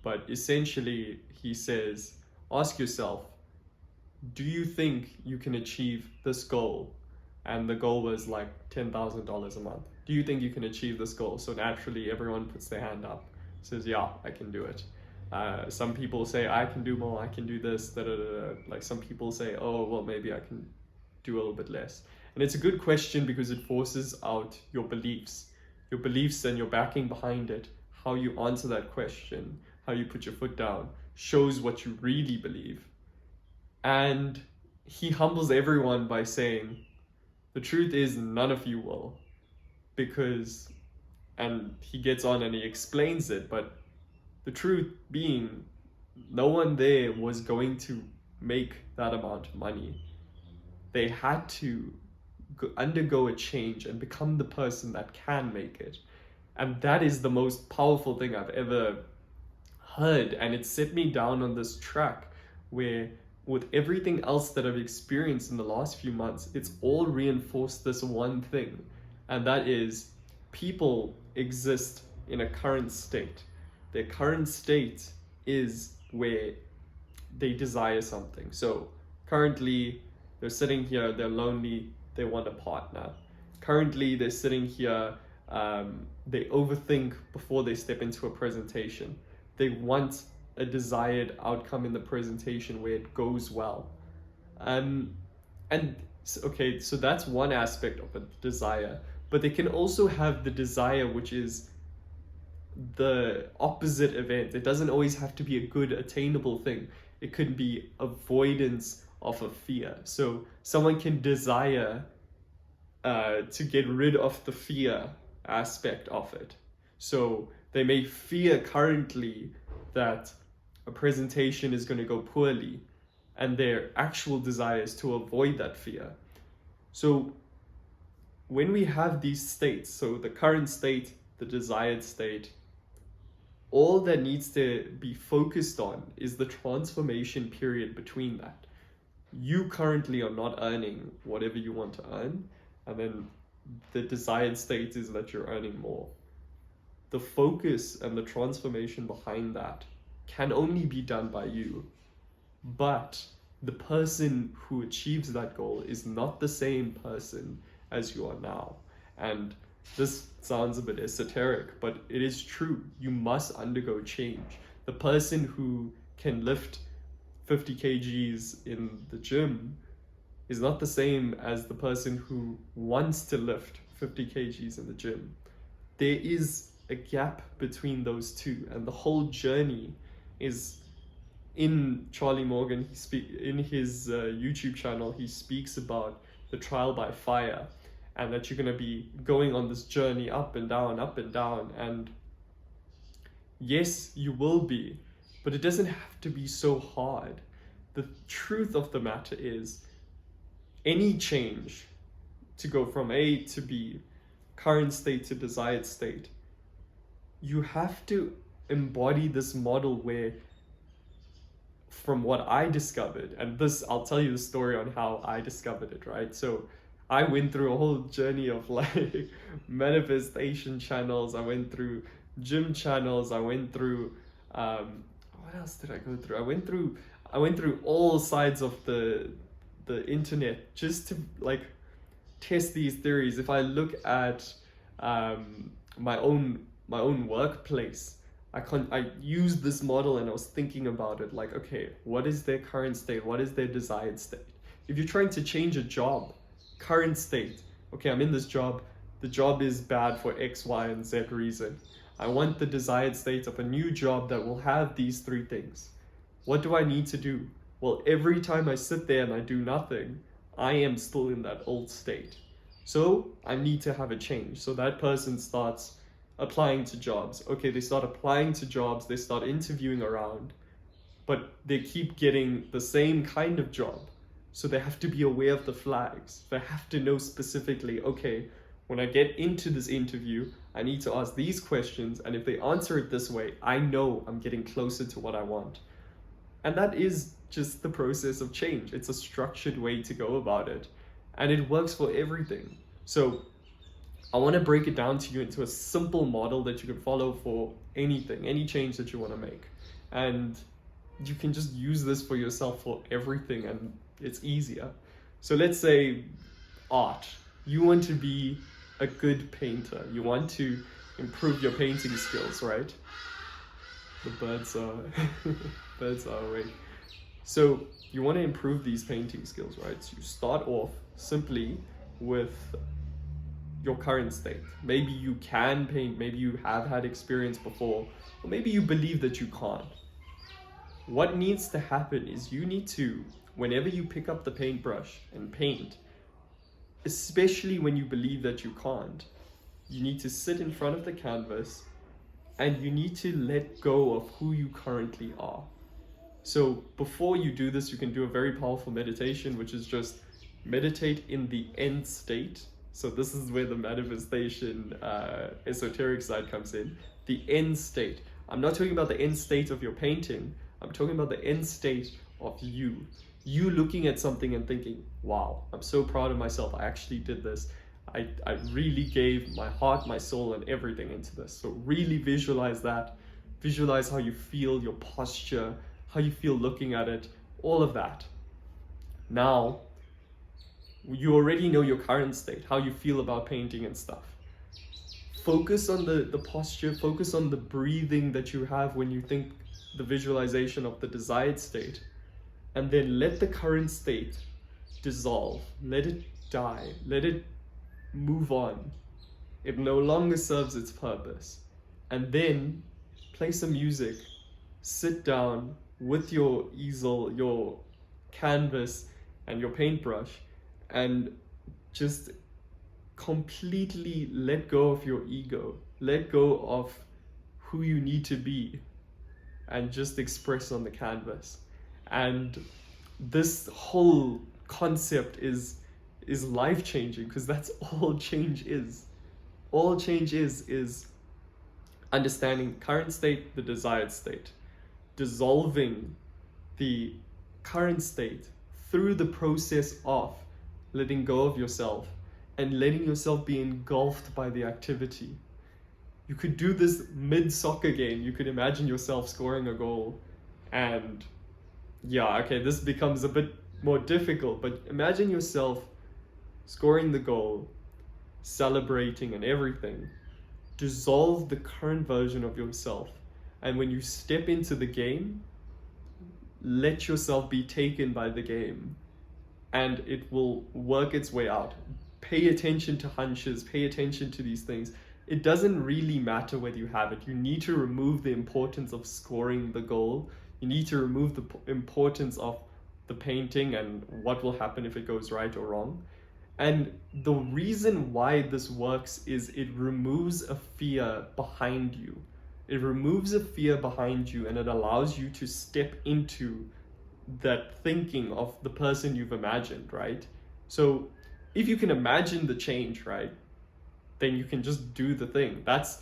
But essentially, he says, ask yourself, do you think you can achieve this goal? And the goal was like $10,000 a month. Do you think you can achieve this goal? So naturally, everyone puts their hand up, says, yeah, I can do it. Some people say, I can do more, I can do this, da, da, da, da. Like some people say, oh, well, maybe I can do a little bit less. And it's a good question because it forces out your beliefs and your backing behind it. How you answer that question, how you put your foot down, shows what you really believe. And he humbles everyone by saying, the truth is none of you will. Because, and he gets on and he explains it, but the truth being, no one there was going to make that amount of money. They had to undergo a change and become the person that can make it. And that is the most powerful thing I've ever heard. And it set me down on this track where, with everything else that I've experienced in the last few months, it's all reinforced this one thing. And that is, people exist in a current state. Their current state is where they desire something. So currently, they're sitting here, they're lonely, they want a partner. Currently, they're sitting here, they overthink before they step into a presentation. They want a desired outcome in the presentation where it goes well. And okay, so that's one aspect of a desire, but they can also have the desire which is the opposite event. It doesn't always have to be a good attainable thing. It could be avoidance of a fear. So someone can desire to get rid of the fear aspect of it. So they may fear currently that a presentation is going to go poorly, and their actual desire is to avoid that fear. So when we have these states, so the current state, the desired state, all that needs to be focused on is the transformation period between that. You currently are not earning whatever you want to earn, and then the desired state is that you're earning more. The focus and the transformation behind that can only be done by you. But the person who achieves that goal is not the same person as you are now. And this sounds a bit esoteric, but it is true. You must undergo change. The person who can lift 50 kgs in the gym is not the same as the person who wants to lift 50 kgs in the gym. There is a gap between those two, and the whole journey is in Charlie Morgan. In his YouTube channel, he speaks about the trial by fire, and that you're going to be going on this journey up and down, and yes, you will be, but it doesn't have to be so hard. The truth of the matter is, any change to go from A to B, current state to desired state, you have to embody this model where, from what I discovered, and this, I'll tell you the story on how I discovered it, right? So I went through a whole journey of like manifestation channels. I went through gym channels. I went through, what else did I go through? I went through all sides of the internet just to like test these theories. If I look at my own workplace, I used this model and I was thinking about it like, okay, what is their current state? What is their desired state? If you're trying to change a job, current state, okay, I'm in this job, the job is bad for X, Y, and Z reason. I want the desired state of a new job that will have these three things. What do I need to do? Well, every time I sit there and I do nothing, I am still in that old state. So I need to have a change. So that person starts applying to jobs. Okay, they start applying to jobs, they start interviewing around, but they keep getting the same kind of job. So they have to be aware of the flags. They have to know specifically, okay, when I get into this interview, I need to ask these questions, and if they answer it this way, I know I'm getting closer to what I want. And that is just the process of change. It's a structured way to go about it, and it works for everything. So I want to break it down to you into a simple model that you can follow for anything, any change that you want to make. And you can just use this for yourself for everything, and it's easier. So let's say art. You want to be a good painter. You want to improve your painting skills, right? The birds are birds are awake. So you want to improve these painting skills, right? So you start off simply with your current state. Maybe you can paint, maybe you have had experience before, or maybe you believe that you can't. What needs to happen is you need to, whenever you pick up the paintbrush and paint, especially when you believe that you can't, you need to sit in front of the canvas and you need to let go of who you currently are. So before you do this, you can do a very powerful meditation, which is just meditate in the end state. So this is where the manifestation esoteric side comes in. The end state. I'm not talking about the end state of your painting. I'm talking about the end state of you. You looking at something and thinking, wow, I'm so proud of myself. I actually did this. I really gave my heart, my soul, and everything into this. So really visualize that. Visualize how you feel, your posture, how you feel looking at it, all of that. Now, you already know your current state, how you feel about painting and stuff. Focus on the posture, focus on the breathing that you have when you think the visualization of the desired state, and then let the current state dissolve, let it die, let it move on. It no longer serves its purpose. And then play some music, sit down with your easel, your canvas, and your paintbrush, and just completely let go of your ego, let go of who you need to be, and just express on the canvas. And this whole concept is life-changing, because that's all change is. All change is understanding current state, the desired state, dissolving the current state through the process of letting go of yourself and letting yourself be engulfed by the activity. You could do this mid-soccer game. You could imagine yourself scoring a goal, and yeah, okay, this becomes a bit more difficult, but imagine yourself scoring the goal, celebrating and everything. Dissolve the current version of yourself, and when you step into the game, let yourself be taken by the game, and it will work its way out. Pay attention to hunches, pay attention to these things. It doesn't really matter whether you have it. You need to remove the importance of scoring the goal. You need to remove the importance of the painting and what will happen if it goes right or wrong. And the reason why this works is it removes a fear behind you. It removes a fear behind you, and it allows you to step into that thinking of the person you've imagined, right? So if you can imagine the change, right, then you can just do the thing. That's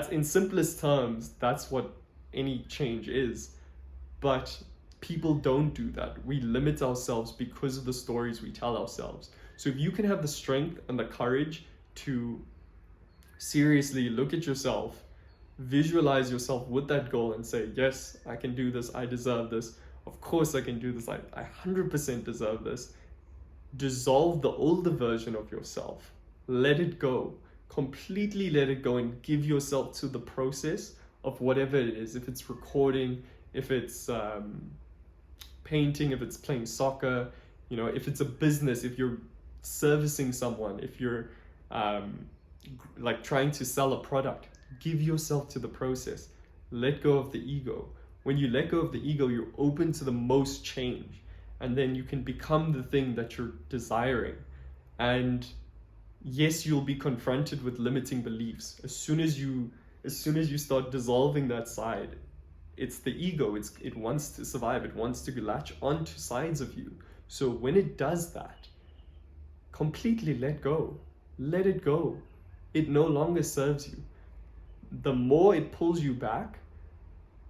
in simplest terms, that's what any change is. But people don't do that. We limit ourselves because of the stories we tell ourselves. So if you can have the strength and the courage to seriously look at yourself, visualize yourself with that goal and say, yes, I can do this, I deserve this, of course I can do this, I 100% deserve this. Dissolve the older version of yourself. Let it go. Completely let it go, and give yourself to the process of whatever it is. If it's recording, if it's painting, if it's playing soccer, if it's a business, if you're servicing someone, if you're like trying to sell a product, give yourself to the process. Let go of the ego. When you let go of the ego, you're open to the most change, and then you can become the thing that you're desiring. And yes, you'll be confronted with limiting beliefs. As soon as you start dissolving that side, it's the ego. It wants to survive. It wants to latch onto sides of you. So when it does that, completely let go. Let it go. It no longer serves you. The more it pulls you back,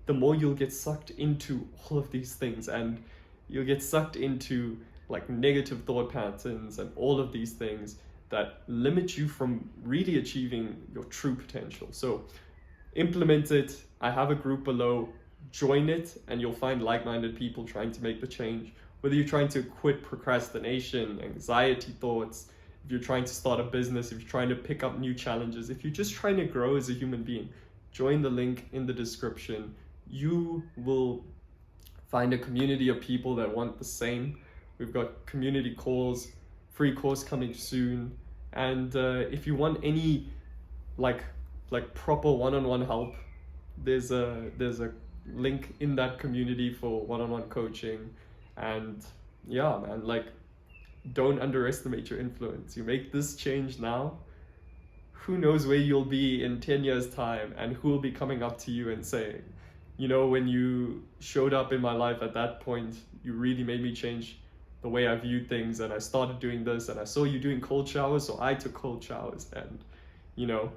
the more you'll get sucked into all of these things, and you'll get sucked into like negative thought patterns and all of these things. that limit you from really achieving your true potential. So implement it. I have a group below. Join it, and you'll find like-minded people trying to make the change. Whether you're trying to quit procrastination, anxiety thoughts, if you're trying to start a business, if you're trying to pick up new challenges, if you're just trying to grow as a human being, join the link in the description. You will find a community of people that want the same. We've got community calls, free course coming soon. And if you want any like proper one-on-one help, there's a link in that community for one-on-one coaching. And yeah, man, like, don't underestimate your influence. You make this change now, who knows where you'll be in 10 years time, and who will be coming up to you and saying, you know, when you showed up in my life at that point, you really made me change the way I viewed things, and I started doing this, and I saw you doing cold showers, so I took cold showers. And you know,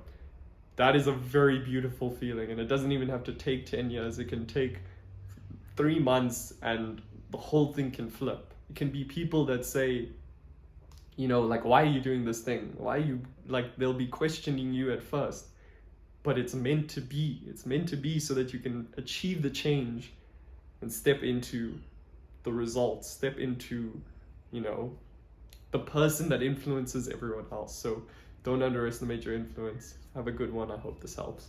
that is a very beautiful feeling, and it doesn't even have to take 10 years. It can take 3 months and the whole thing can flip. It can be people that say, you know, like, why are you doing this thing? Why are you, like, they'll be questioning you at first, but it's meant to be. It's meant to be so that you can achieve the change and step into the results, step into, you know, the person that influences everyone else. So don't underestimate your influence. Have a good one. I hope this helps.